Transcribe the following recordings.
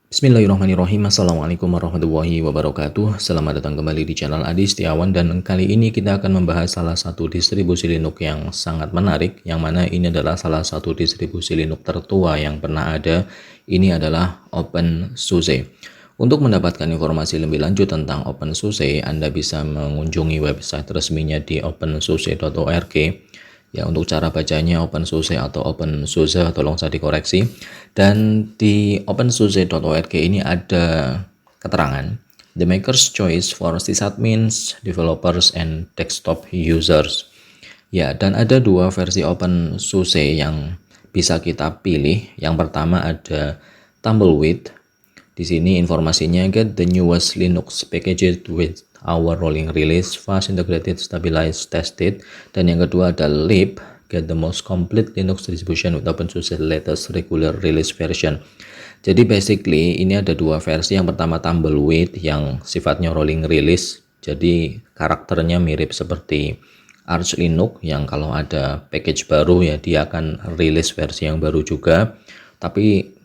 Bismillahirrahmanirrahim. Assalamualaikum warahmatullahi wabarakatuh. Selamat datang kembali di channel Adi Setiawan, dan kali ini kita akan membahas salah satu distribusi Linux yang sangat menarik, yang mana ini adalah salah satu distribusi Linux tertua yang pernah ada. Ini adalah OpenSUSE. Untuk mendapatkan informasi lebih lanjut tentang OpenSUSE, Anda bisa mengunjungi website resminya di opensuse.org. Ya, untuk cara bacanya OpenSUSE atau OpenSUSE, tolong saya dikoreksi. Dan di opensuse.org ini ada keterangan The Maker's Choice for Sysadmins, Developers, and Desktop Users. Ya, dan ada dua versi OpenSUSE yang bisa kita pilih. Yang pertama ada Tumbleweed. Di sini informasinya, get the newest Linux packages with our rolling release, fast, integrated, stabilized, tested. Dan yang kedua ada Lib, get the most complete Linux distribution with OpenSUSE latest regular release version. Jadi basically ini ada dua versi. Yang pertama Tumbleweed yang sifatnya rolling release, jadi karakternya mirip seperti Arch Linux yang kalau ada package baru ya dia akan rilis versi yang baru juga, tapi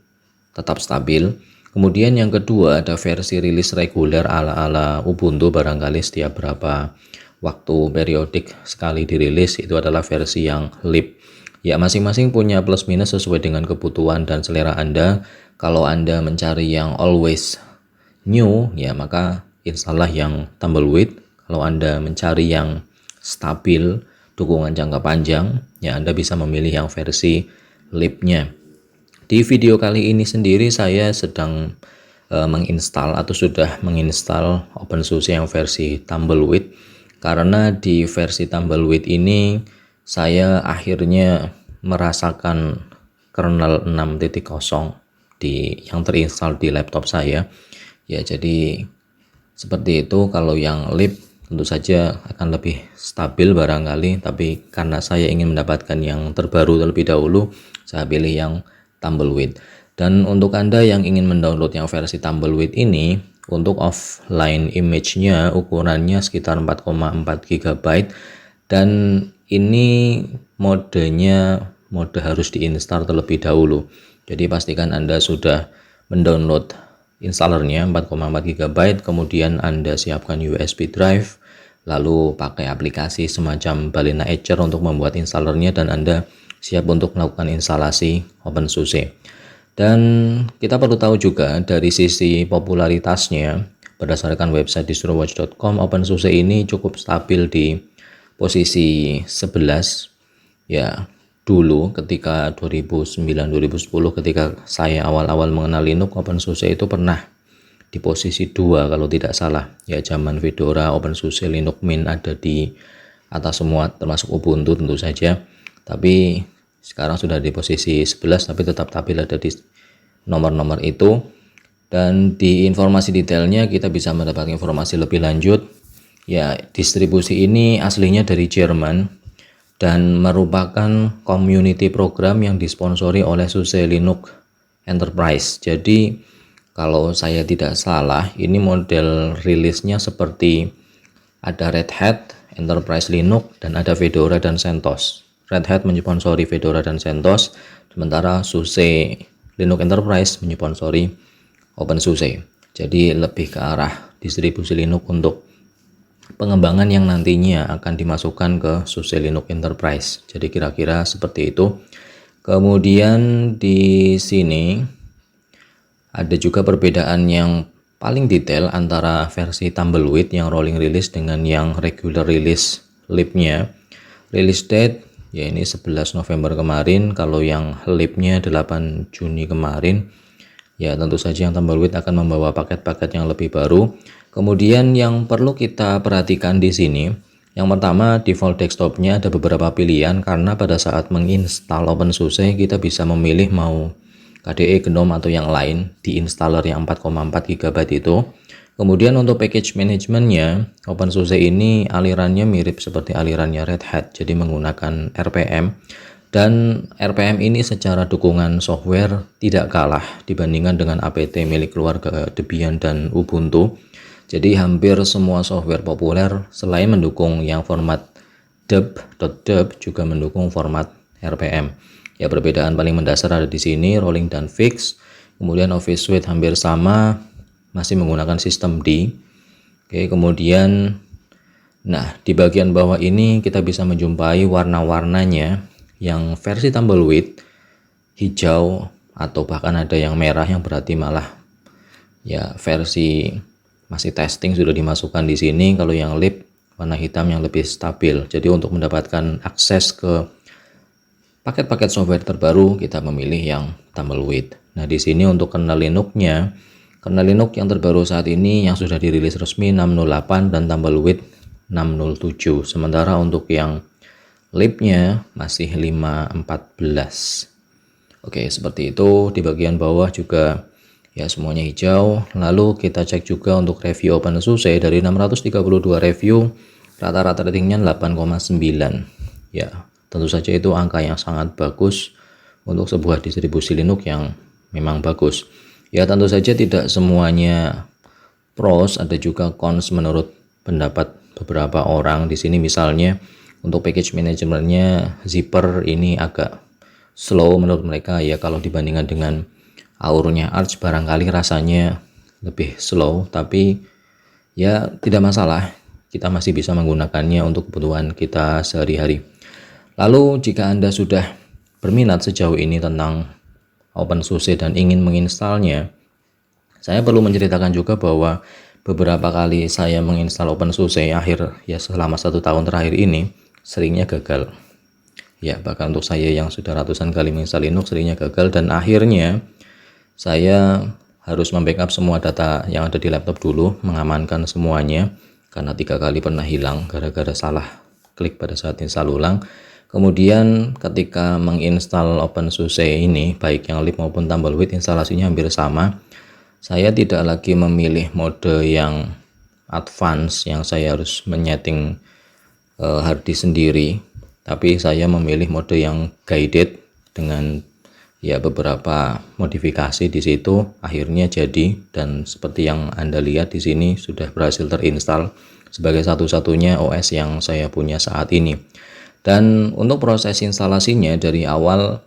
tetap stabil. Kemudian yang kedua ada versi rilis reguler ala-ala Ubuntu, barangkali setiap berapa waktu periodik sekali dirilis, itu adalah versi yang lib. Ya, masing-masing punya plus minus sesuai dengan kebutuhan dan selera Anda. Kalau Anda mencari yang always new, ya maka installah yang Tumbleweed. Kalau Anda mencari yang stabil, dukungan jangka panjang, ya Anda bisa memilih yang versi libnya. Di video kali ini sendiri saya sedang menginstal atau sudah menginstal OpenSUSE yang versi Tumbleweed, karena di versi Tumbleweed ini saya akhirnya merasakan kernel 6.0 yang terinstall di laptop saya. Ya, jadi seperti itu. Kalau yang lib tentu saja akan lebih stabil barangkali, tapi karena saya ingin mendapatkan yang terbaru terlebih dahulu, saya pilih yang Tumbleweed. Dan untuk Anda yang ingin mendownload yang versi Tumbleweed ini, untuk offline image-nya ukurannya sekitar 4,4 GB, dan ini mode harus diinstal terlebih dahulu. Jadi pastikan Anda sudah mendownload installernya 4,4 GB, kemudian Anda siapkan USB drive, lalu pakai aplikasi semacam Balena Etcher untuk membuat installernya, dan Anda siap untuk melakukan instalasi OpenSUSE. Dan kita perlu tahu juga dari sisi popularitasnya, berdasarkan website distrowatch.com, OpenSUSE ini cukup stabil di posisi 11. Ya, dulu ketika 2009-2010 ketika saya awal-awal mengenal Linux, OpenSUSE itu pernah di posisi 2 kalau tidak salah. Ya, zaman Fedora, OpenSUSE, Linux Mint ada di atas semua, termasuk Ubuntu tentu saja. Tapi sekarang sudah di posisi 11, tapi tetap stabil ada di nomor-nomor itu. Dan di informasi detailnya kita bisa mendapat informasi lebih lanjut. Ya, distribusi ini aslinya dari Jerman dan merupakan community program yang disponsori oleh SUSE Linux Enterprise. Jadi kalau saya tidak salah, ini model rilisnya seperti ada Red Hat, Enterprise Linux, dan ada Fedora dan CentOS. Red Hat menyponsori Fedora dan CentOS, sementara SUSE Linux Enterprise menyponsori OpenSUSE. Jadi lebih ke arah distribusi Linux untuk pengembangan yang nantinya akan dimasukkan ke SUSE Linux Enterprise. Jadi kira-kira seperti itu. Kemudian di sini ada juga perbedaan yang paling detail antara versi Tumbleweed yang rolling release dengan yang regular release libnya. Release date ya ini 11 November kemarin, kalau yang libnya 8 Juni kemarin. Ya, tentu saja yang Tumbleweed akan membawa paket-paket yang lebih baru. Kemudian yang perlu kita perhatikan di sini, yang pertama default desktopnya ada beberapa pilihan, karena pada saat menginstal OpenSUSE kita bisa memilih mau KDE, GNOME atau yang lain di installer yang 4,4 GB itu. Kemudian untuk package manajemennya, OpenSUSE ini alirannya mirip seperti alirannya Red Hat, jadi menggunakan RPM. Dan RPM ini secara dukungan software tidak kalah dibandingkan dengan APT milik keluarga Debian dan Ubuntu. Jadi hampir semua software populer selain mendukung yang format deb juga mendukung format RPM. Ya, perbedaan paling mendasar ada di sini, rolling dan fix. Kemudian Office Suite hampir sama, masih menggunakan sistem D. Oke, kemudian nah di bagian bawah ini kita bisa menjumpai warna-warnanya yang versi Tumbleweed hijau atau bahkan ada yang merah, yang berarti malah ya versi masih testing sudah dimasukkan di sini. Kalau yang lip warna hitam yang lebih stabil. Jadi untuk mendapatkan akses ke paket-paket software terbaru kita memilih yang Tumbleweed. Nah, di sini untuk kernel Linux-nya, kernel Linux yang terbaru saat ini yang sudah dirilis resmi 6.08 dan Tumbleweed 6.07. Sementara untuk yang lipnya masih 5.14. Oke, seperti itu. Di bagian bawah juga ya semuanya hijau. Lalu kita cek juga untuk review OpenSUSE. Dari 632 review, rata-rata ratingnya 8,9. Ya, tentu saja itu angka yang sangat bagus untuk sebuah distribusi Linux yang memang bagus. Ya, tentu saja tidak semuanya pros, ada juga cons menurut pendapat beberapa orang. Di sini misalnya untuk package manajemennya Zypper ini agak slow menurut mereka ya, kalau dibandingkan dengan Aurnya Arch barangkali rasanya lebih slow, tapi ya tidak masalah, kita masih bisa menggunakannya untuk kebutuhan kita sehari-hari. Lalu jika Anda sudah berminat sejauh ini tentang OpenSUSE dan ingin menginstalnya, saya perlu menceritakan juga bahwa beberapa kali saya menginstal OpenSUSE selama 1 tahun terakhir ini seringnya gagal. Ya, bahkan untuk saya yang sudah ratusan kali menginstal Linux seringnya gagal, dan akhirnya saya harus membackup semua data yang ada di laptop dulu, mengamankan semuanya, karena 3 kali pernah hilang gara-gara salah klik pada saat install ulang. Kemudian ketika menginstal OpenSUSE ini, baik yang lip maupun Tumbleweed, instalasinya hampir sama. Saya tidak lagi memilih mode yang advance yang saya harus menyeting harddisk sendiri, tapi saya memilih mode yang guided dengan ya beberapa modifikasi di situ. Akhirnya jadi, dan seperti yang Anda lihat di sini sudah berhasil terinstall sebagai satu-satunya OS yang saya punya saat ini. Dan untuk proses instalasinya dari awal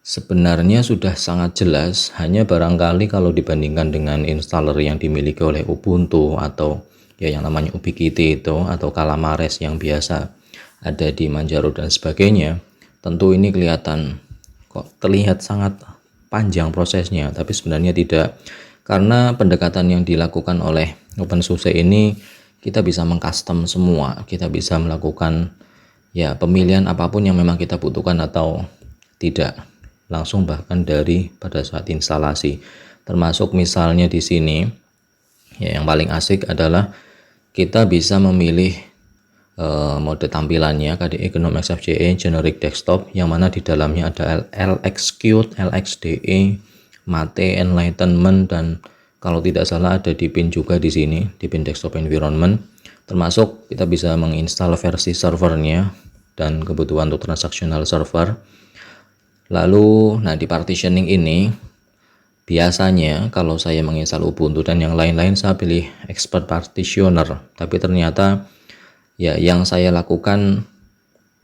sebenarnya sudah sangat jelas, hanya barangkali kalau dibandingkan dengan installer yang dimiliki oleh Ubuntu atau ya yang namanya Ubiquiti itu, atau Calamares yang biasa ada di Manjaro dan sebagainya, tentu ini kelihatan kok terlihat sangat panjang prosesnya, tapi sebenarnya tidak, karena pendekatan yang dilakukan oleh OpenSUSE ini kita bisa mengcustom semua, kita bisa melakukan ya pemilihan apapun yang memang kita butuhkan atau tidak langsung, bahkan dari pada saat instalasi. Termasuk misalnya di sini ya yang paling asik adalah kita bisa memilih mode tampilannya KDE GNOME XFCE Generic Desktop, yang mana di dalamnya ada LXQt, LXDE, Mate, Enlightenment, dan kalau tidak salah ada Deepin juga di sini, Deepin Desktop Environment. Termasuk kita bisa menginstal versi servernya dan kebutuhan untuk transactional server. Lalu, nah di partitioning ini biasanya kalau saya menginstal Ubuntu dan yang lain-lain saya pilih expert partitioner, tapi ternyata ya yang saya lakukan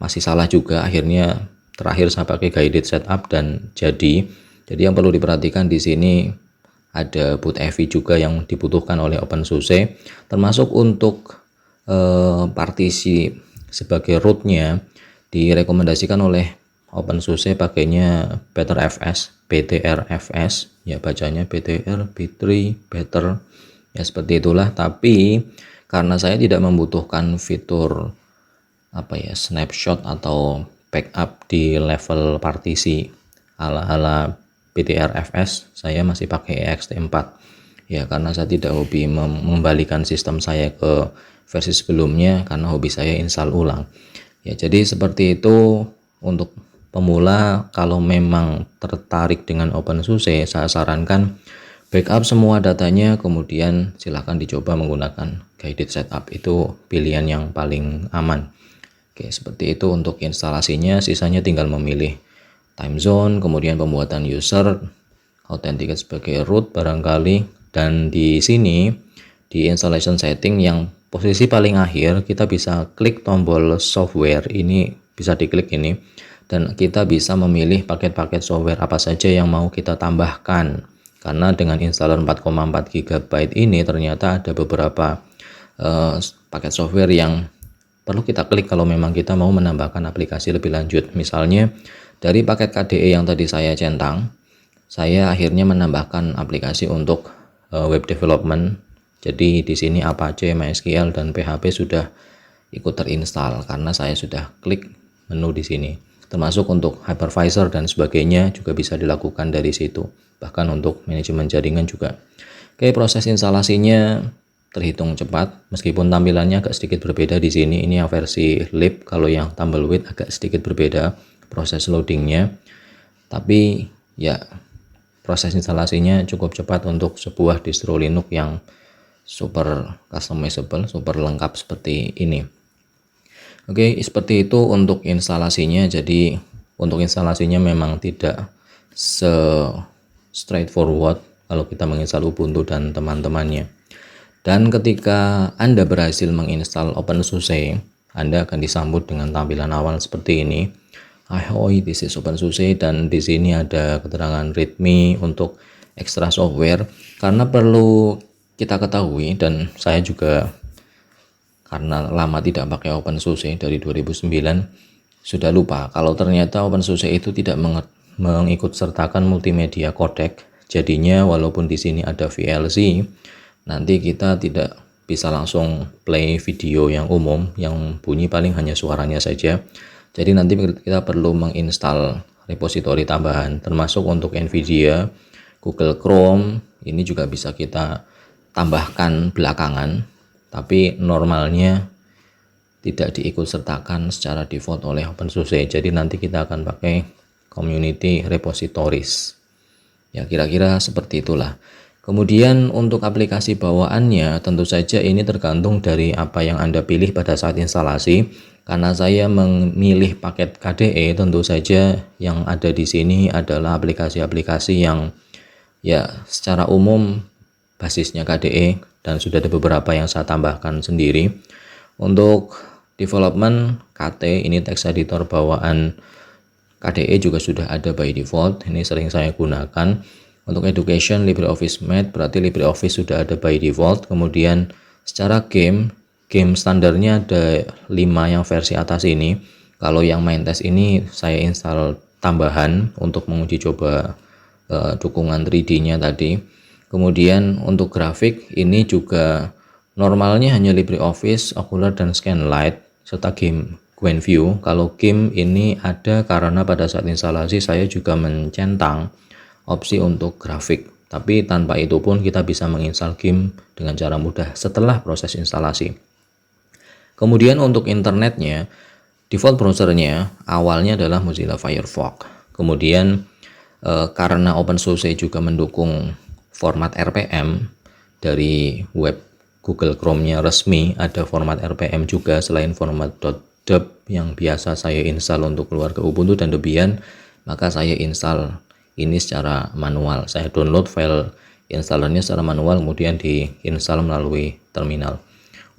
masih salah juga. Akhirnya terakhir saya pakai guided setup dan jadi yang perlu diperhatikan di sini ada bootev juga yang dibutuhkan oleh OpenSUSE, termasuk untuk partisi sebagai rootnya direkomendasikan oleh OpenSUSE pakainya BtrFS ya, bacanya BTR, B3, Better ya, seperti itulah. Tapi karena saya tidak membutuhkan fitur snapshot atau backup di level partisi ala BtrFS, saya masih pakai ext4 ya, karena saya tidak hobi mengembalikan sistem saya ke versi sebelumnya, karena hobi saya install ulang ya. Jadi seperti itu. Untuk pemula, kalau memang tertarik dengan OpenSUSE, saya sarankan backup semua datanya, kemudian silahkan dicoba menggunakan guided setup, itu pilihan yang paling aman. Oke, seperti itu untuk instalasinya. Sisanya tinggal memilih time zone, kemudian pembuatan user, authenticate sebagai root barangkali, dan di sini di installation setting yang posisi paling akhir kita bisa klik tombol software ini, bisa diklik ini, dan kita bisa memilih paket-paket software apa saja yang mau kita tambahkan karena dengan installer 4,4 GB ini ternyata ada beberapa paket software yang perlu kita klik kalau memang kita mau menambahkan aplikasi lebih lanjut. Misalnya dari paket KDE yang tadi saya centang, saya akhirnya menambahkan aplikasi untuk web development. Jadi di sini Apache, MySQL dan PHP sudah ikut terinstall karena saya sudah klik menu di sini. Termasuk untuk hypervisor dan sebagainya juga bisa dilakukan dari situ. Bahkan untuk manajemen jaringan juga. Oke, proses instalasinya terhitung cepat meskipun tampilannya agak sedikit berbeda di sini. Ini yang versi lib, kalau yang tumbleweed agak sedikit berbeda proses loadingnya. Tapi ya proses instalasinya cukup cepat untuk sebuah distro Linux yang super customizable, super lengkap seperti ini. Oke, seperti itu untuk instalasinya. Jadi untuk instalasinya memang tidak straightforward kalau kita menginstal Ubuntu dan teman-temannya. Dan ketika Anda berhasil menginstal OpenSUSE, Anda akan disambut dengan tampilan awal seperti ini. Ahoy, this is OpenSUSE, dan di sini ada keterangan README untuk extra software. Karena perlu kita ketahui, dan saya juga karena lama tidak pakai OpenSUSE dari 2009 sudah lupa kalau ternyata OpenSUSE itu tidak mengikut sertakan multimedia codec. Jadinya walaupun di sini ada VLC, nanti kita tidak bisa langsung play video yang umum yang bunyi paling hanya suaranya saja. Jadi nanti kita perlu menginstal repository tambahan termasuk untuk NVIDIA, Google Chrome. Ini juga bisa kita tambahkan belakangan, tapi normalnya tidak diikut sertakan secara default oleh OpenSUSE. Jadi nanti kita akan pakai community repositories. Ya, kira-kira seperti itulah. Kemudian untuk aplikasi bawaannya tentu saja ini tergantung dari apa yang Anda pilih pada saat instalasi. Karena saya memilih paket KDE, tentu saja yang ada di sini adalah aplikasi-aplikasi yang ya secara umum basisnya KDE dan sudah ada beberapa yang saya tambahkan sendiri. Untuk development KT, ini text editor bawaan KDE juga sudah ada by default, ini sering saya gunakan. Untuk education, LibreOffice Math, berarti LibreOffice sudah ada by default. Kemudian secara game standarnya ada 5 yang versi atas ini. Kalau yang main test ini saya install tambahan untuk menguji coba dukungan 3D-nya tadi. Kemudian untuk grafik ini juga normalnya hanya LibreOffice, Ocular dan Scanlight serta game Gwenview. Kalau game ini ada karena pada saat instalasi saya juga mencentang opsi untuk grafik. Tapi tanpa itu pun kita bisa menginstal game dengan cara mudah setelah proses instalasi. Kemudian untuk internetnya, default browsernya awalnya adalah Mozilla Firefox. Kemudian karena OpenSUSE juga mendukung format RPM dari web Google Chrome-nya resmi, ada format RPM juga selain format .deb yang biasa saya install untuk keluarga Ubuntu dan Debian, maka saya install ini secara manual. Saya download file installernya secara manual, kemudian diinstal melalui terminal.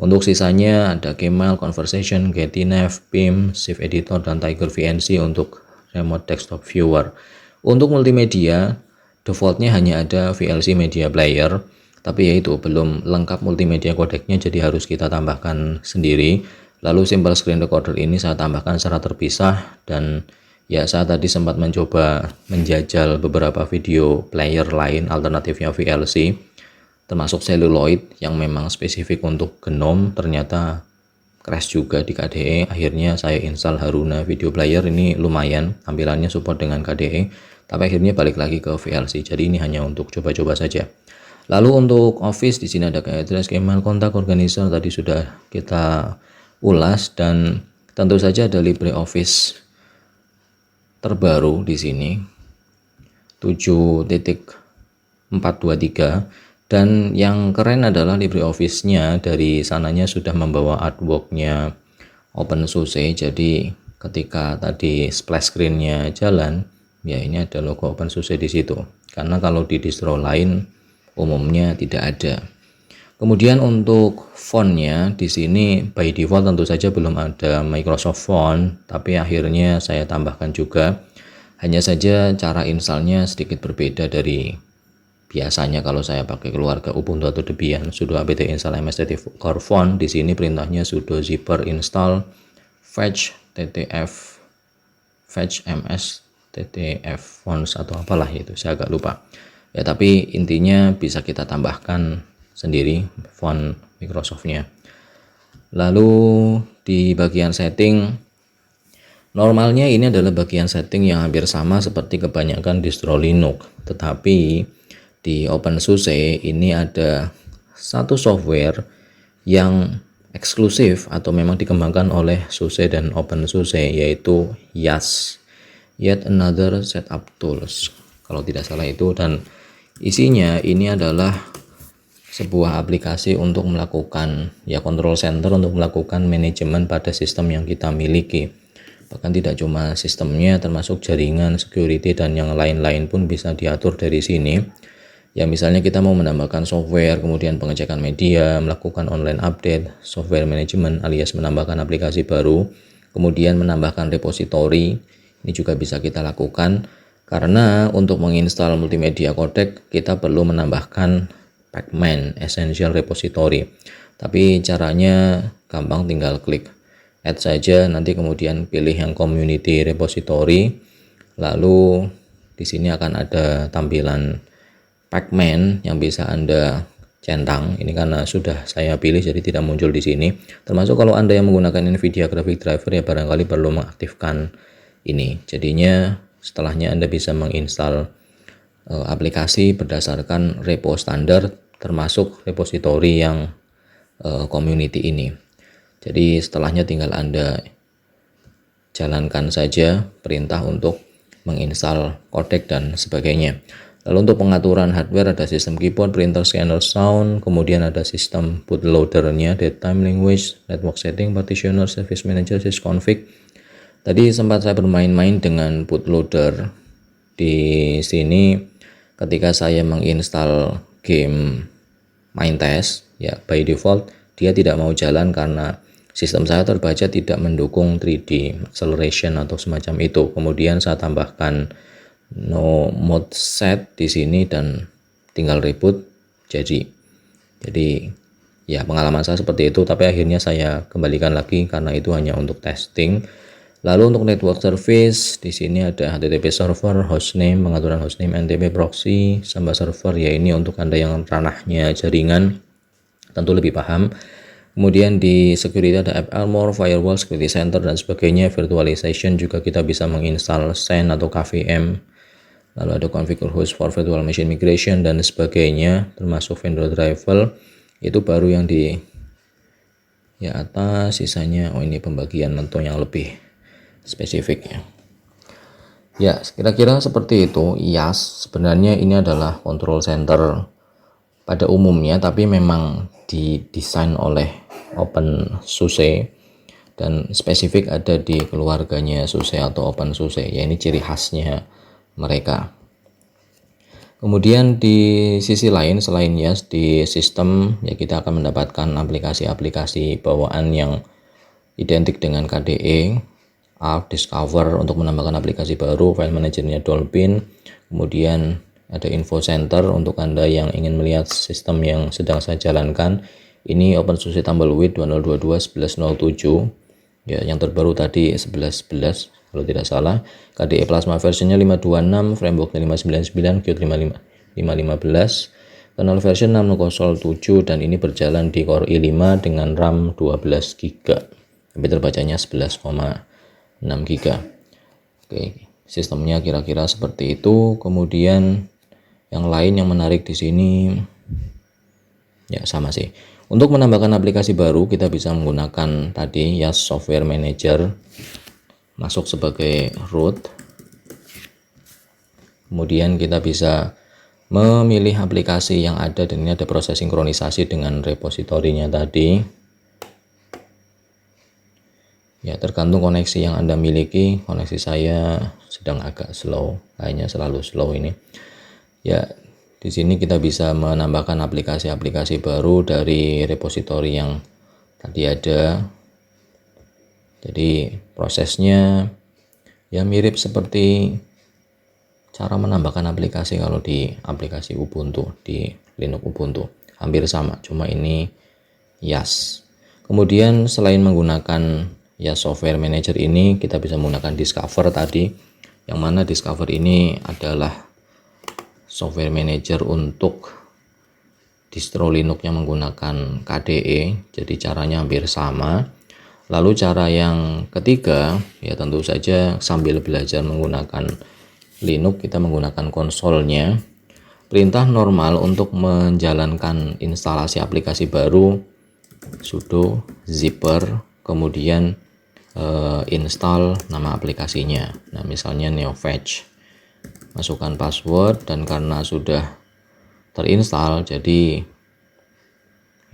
Untuk sisanya ada Gmail, Conversation, Getty-Nav, PIM, Shift Editor, dan Tiger VNC untuk remote desktop viewer. Untuk multimedia, defaultnya hanya ada VLC Media Player, tapi yaitu belum lengkap multimedia codecnya, jadi harus kita tambahkan sendiri. Lalu simple screen recorder ini saya tambahkan secara terpisah, dan ya saya tadi sempat mencoba menjajal beberapa video player lain alternatifnya VLC, termasuk Celluloid yang memang spesifik untuk GNOME, ternyata crash juga di KDE. Akhirnya saya install Haruna Video Player, ini lumayan tampilannya support dengan KDE, tapi akhirnya balik lagi ke VLC. Jadi ini hanya untuk coba-coba saja. Lalu untuk Office di sini ada address, email, kontak, organizer tadi sudah kita ulas, dan tentu saja ada LibreOffice terbaru di sini 7.423, dan yang keren adalah LibreOffice-nya dari sananya sudah membawa artwork-nya OpenSUSE. Jadi ketika tadi splash screen-nya jalan, ya ini ada logo OpenSUSE di situ. Karena kalau di distro lain umumnya tidak ada. Kemudian untuk fontnya di sini by default tentu saja belum ada Microsoft Font, tapi akhirnya saya tambahkan juga. Hanya saja cara installnya sedikit berbeda dari biasanya kalau saya pakai keluarga Ubuntu atau Debian, sudo apt install mstt core font. Di sini perintahnya sudo zipper install fetch ttf fetch ms ttf fonts atau apalah itu, saya agak lupa ya, tapi intinya bisa kita tambahkan sendiri font Microsoftnya. Lalu di bagian setting, normalnya ini adalah bagian setting yang hampir sama seperti kebanyakan distro Linux, tetapi di OpenSUSE ini ada satu software yang eksklusif atau memang dikembangkan oleh SUSE dan OpenSUSE, yaitu YAS, Yet Another Setup Tools kalau tidak salah itu, dan isinya ini adalah sebuah aplikasi untuk melakukan control center untuk melakukan manajemen pada sistem yang kita miliki. Bahkan tidak cuma sistemnya, termasuk jaringan, security, dan yang lain-lain pun bisa diatur dari sini. Ya misalnya kita mau menambahkan software, kemudian pengecekan media, melakukan online update, software management alias menambahkan aplikasi baru, kemudian menambahkan repository, ini juga bisa kita lakukan. Karena untuk menginstal multimedia codec kita perlu menambahkan Pacman Essential Repository. Tapi caranya gampang, tinggal klik add saja, nanti kemudian pilih yang community repository, lalu di sini akan ada tampilan Pacman yang bisa Anda centang. Ini karena sudah saya pilih jadi tidak muncul di sini. Termasuk kalau Anda yang menggunakan Nvidia graphic driver ya barangkali perlu mengaktifkan ini. Jadinya setelahnya Anda bisa menginstal aplikasi berdasarkan repo standar, termasuk repository yang community ini. Jadi setelahnya tinggal Anda jalankan saja perintah untuk menginstal codec dan sebagainya. Lalu untuk pengaturan hardware ada sistem keyboard, printer, scanner, sound, kemudian ada sistem bootloadernya, datetime, language, network setting, partitioner, service manager, sysconfig. Tadi sempat saya bermain-main dengan bootloader. Di sini ketika saya menginstal game Minetest, ya by default dia tidak mau jalan karena sistem saya terbaca tidak mendukung 3D acceleration atau semacam itu. Kemudian saya tambahkan no mode set di sini dan tinggal reboot jadi ya pengalaman saya seperti itu, tapi akhirnya saya kembalikan lagi karena itu hanya untuk testing. Lalu untuk network service di sini ada HTTP server, hostname, pengaturan hostname, NTP proxy, Samba server, ya ini untuk Anda yang ranahnya jaringan tentu lebih paham. Kemudian di security ada App Armor, Firewall, Security Center dan sebagainya. Virtualization juga kita bisa menginstal SAN atau KVM. Lalu ada configure host for virtual machine migration dan sebagainya, termasuk vendor driver. Itu baru yang di atas, sisanya ini pembagian tentu yang lebih spesifik ya. Ya, kira-kira seperti itu. YAS sebenarnya ini adalah control center pada umumnya, tapi memang didesain oleh OpenSUSE dan spesifik ada di keluarganya SUSE atau OpenSUSE. Ya ini ciri khasnya mereka. Kemudian di sisi lain selain YAS, di sistem ya kita akan mendapatkan aplikasi-aplikasi bawaan yang identik dengan KDE, Arc, Discover untuk menambahkan aplikasi baru, file manajernya Dolphin, kemudian ada info center untuk Anda yang ingin melihat sistem yang sedang saya jalankan. Ini OpenSUSE Tumbleweed 2022-1107 ya, yang terbaru tadi 11.11 kalau tidak salah. KDE Plasma versionnya 526, frameworknya 599, Qt 515, kernel version 6.07 dan ini berjalan di Core i5 dengan RAM 12 GB. Tapi terbacanya 11,6 GB. Oke, sistemnya kira-kira seperti itu. Kemudian yang lain yang menarik di sini ya sama sih. Untuk menambahkan aplikasi baru kita bisa menggunakan tadi YAS Software Manager, masuk sebagai root. Kemudian kita bisa memilih aplikasi yang ada dan ini ada proses sinkronisasi dengan repositorinya tadi. Ya tergantung koneksi yang Anda miliki. Koneksi saya sedang agak slow, kayaknya selalu slow ini. Ya di sini kita bisa menambahkan aplikasi-aplikasi baru dari repositori yang tadi ada. Jadi prosesnya ya mirip seperti cara menambahkan aplikasi kalau di aplikasi Ubuntu, di Linux Ubuntu. Hampir sama, cuma ini YAS. Kemudian selain menggunakan YAS Software Manager ini, kita bisa menggunakan Discover tadi, yang mana Discover ini adalah software manager untuk distro Linux yang menggunakan KDE, jadi caranya hampir sama. Lalu cara yang ketiga, ya tentu saja sambil belajar menggunakan Linux, kita menggunakan konsolnya. Perintah normal untuk menjalankan instalasi aplikasi baru, sudo zipper, kemudian install nama aplikasinya. Nah, misalnya NeoFetch. Masukkan password, dan karena sudah terinstall, jadi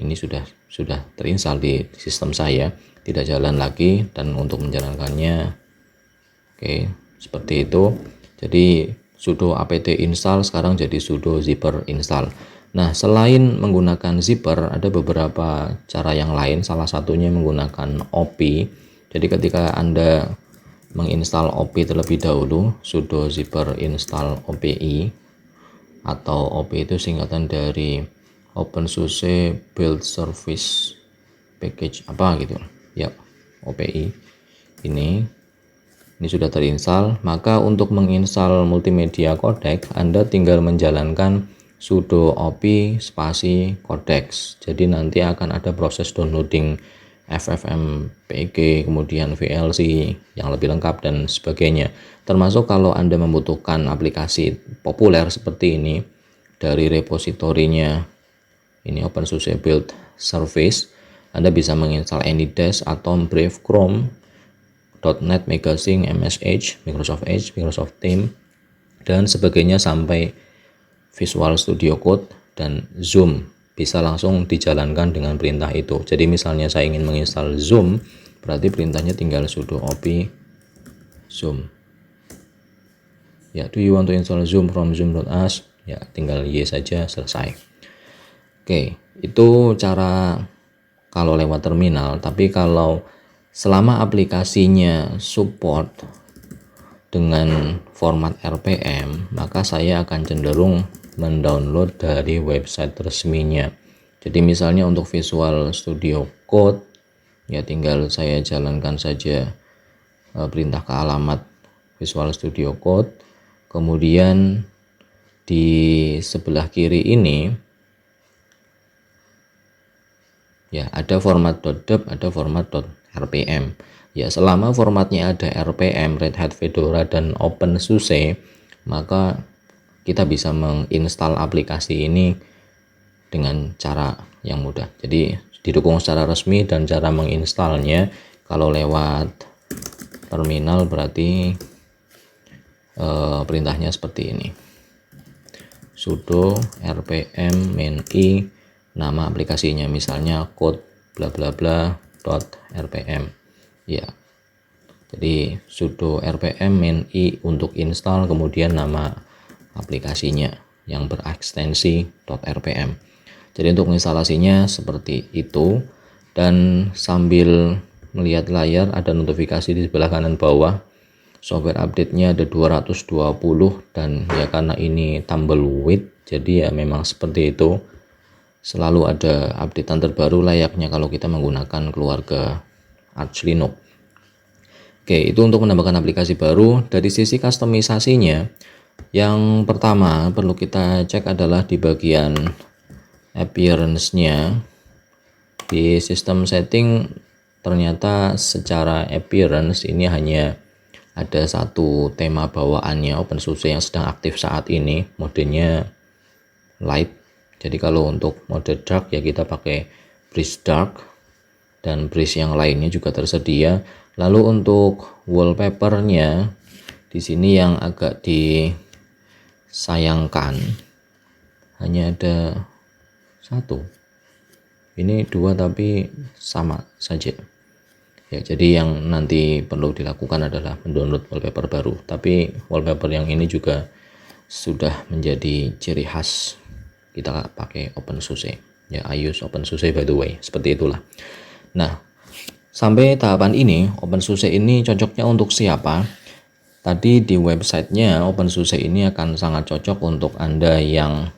ini sudah terinstall di sistem saya, tidak jalan lagi. Dan untuk menjalankannya, oke, seperti itu. Jadi sudo apt install sekarang jadi sudo zipper install. Nah, selain menggunakan zipper, ada beberapa cara yang lain, salah satunya menggunakan op. Jadi ketika Anda menginstal op terlebih dahulu, sudo zipper install opi, atau op itu singkatan dari OpenSUSE Build Service Package apa gitu ya, opi ini sudah terinstall. Maka untuk menginstal multimedia codec, Anda tinggal menjalankan sudo opi spasi codecs. Jadi nanti akan ada proses downloading FFmpeg, kemudian VLC yang lebih lengkap dan sebagainya. Termasuk kalau Anda membutuhkan aplikasi populer seperti ini dari repositorinya ini OpenSUSE Build Service, Anda bisa menginstal AnyDesk atau Brave, Chrome, .NET, Megasync, MSH, Microsoft Edge, Microsoft Teams, dan sebagainya sampai Visual Studio Code dan Zoom bisa langsung dijalankan dengan perintah itu. Jadi misalnya saya ingin menginstal Zoom, berarti perintahnya tinggal sudo opi Zoom. Ya, do you want to install Zoom from zoom.us? Ya, tinggal yes saja, selesai. Oke, itu cara kalau lewat terminal. Tapi kalau selama aplikasinya support dengan format RPM, maka saya akan cenderung mendownload dari website resminya. Jadi misalnya untuk Visual Studio Code, ya tinggal saya jalankan saja perintah ke alamat Visual Studio Code. Kemudian di sebelah kiri ini ya ada format .deb, ada format .rpm. Ya, selama formatnya ada RPM, Red Hat Fedora, dan OpenSUSE, maka kita bisa menginstal aplikasi ini dengan cara yang mudah. Jadi didukung secara resmi, dan cara menginstalnya kalau lewat terminal berarti perintahnya seperti ini. Sudo rpm -i nama aplikasinya, misalnya code bla bla bla .rpm. Ya. Jadi sudo rpm -i untuk install, kemudian nama aplikasinya yang berekstensi .rpm. Jadi untuk instalasinya seperti itu. Dan sambil melihat layar, ada notifikasi di sebelah kanan bawah, software update-nya ada 220, dan ya karena ini tumbleweed, jadi ya memang seperti itu, selalu ada updatean terbaru layaknya kalau kita menggunakan keluarga Arch Linux. Oke, itu untuk menambahkan aplikasi baru. Dari sisi kustomisasinya, yang pertama perlu kita cek adalah di bagian appearance-nya. Di sistem setting ternyata secara appearance ini hanya ada satu tema bawaannya OpenSUSE yang sedang aktif saat ini, modenya light. Jadi kalau untuk mode dark ya kita pakai breeze dark, dan breeze yang lainnya juga tersedia. Lalu untuk wallpapernya di sini yang agak disayangkan hanya ada satu, ini dua tapi sama saja ya. Jadi yang nanti perlu dilakukan adalah mendownload wallpaper baru, tapi wallpaper yang ini juga sudah menjadi ciri khas kita pakai OpenSUSE ya. I use OpenSUSE by the way, seperti itulah. Nah, sampai tahapan ini OpenSUSE ini cocoknya untuk siapa? Tadi di websitenya OpenSUSE ini akan sangat cocok untuk Anda yang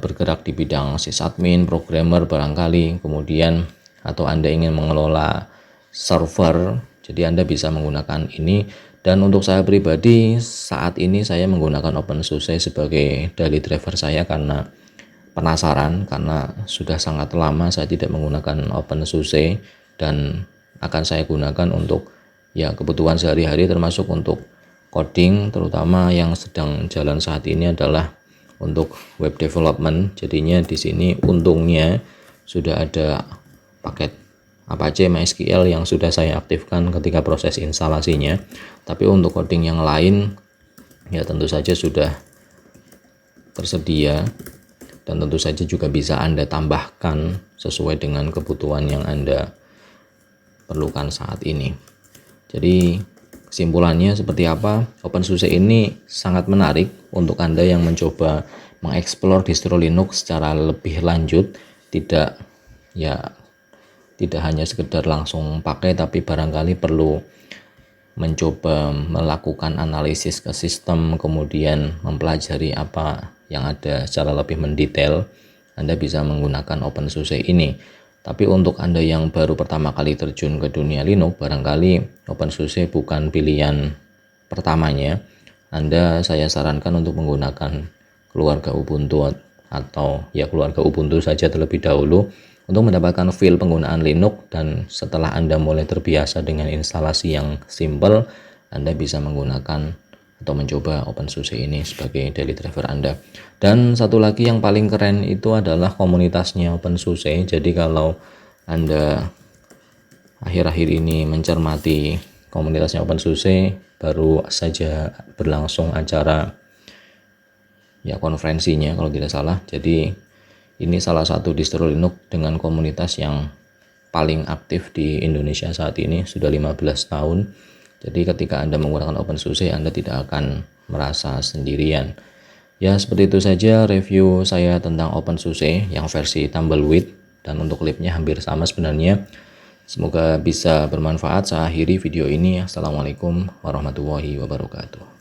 bergerak di bidang sysadmin, programmer barangkali, kemudian atau Anda ingin mengelola server, jadi Anda bisa menggunakan ini. Dan untuk saya pribadi saat ini saya menggunakan OpenSUSE sebagai daily driver saya karena penasaran, karena sudah sangat lama saya tidak menggunakan OpenSUSE dan akan saya gunakan untuk ya kebutuhan sehari-hari, termasuk untuk coding, terutama yang sedang jalan saat ini adalah untuk web development. Jadinya di sini untungnya sudah ada paket Apache MySQL yang sudah saya aktifkan ketika proses instalasinya. Tapi untuk coding yang lain ya tentu saja sudah tersedia, dan tentu saja juga bisa Anda tambahkan sesuai dengan kebutuhan yang Anda perlukan saat ini. Jadi kesimpulannya seperti apa? OpenSUSE ini sangat menarik untuk Anda yang mencoba mengeksplor distro Linux secara lebih lanjut, tidak hanya sekedar langsung pakai, tapi barangkali perlu mencoba melakukan analisis ke sistem, kemudian mempelajari apa yang ada secara lebih mendetail. Anda bisa menggunakan OpenSUSE ini. Tapi untuk Anda yang baru pertama kali terjun ke dunia Linux, barangkali OpenSUSE bukan pilihan pertamanya. Saya sarankan untuk menggunakan keluarga Ubuntu atau ya keluarga Ubuntu saja terlebih dahulu untuk mendapatkan feel penggunaan Linux, dan setelah Anda mulai terbiasa dengan instalasi yang simple, Anda bisa menggunakan atau mencoba OpenSUSE ini sebagai daily driver Anda. Dan satu lagi yang paling keren itu adalah komunitasnya OpenSUSE. Jadi kalau Anda akhir-akhir ini mencermati komunitasnya OpenSUSE, baru saja berlangsung acara ya konferensinya kalau tidak salah. Jadi ini salah satu distro Linux dengan komunitas yang paling aktif di Indonesia saat ini, sudah 15 tahun. Jadi ketika Anda menggunakan OpenSUSE, Anda tidak akan merasa sendirian. Ya, seperti itu saja review saya tentang OpenSUSE yang versi Tumbleweed, dan untuk libnya hampir sama sebenarnya. Semoga bisa bermanfaat. Saya akhiri video ini. Assalamualaikum warahmatullahi wabarakatuh.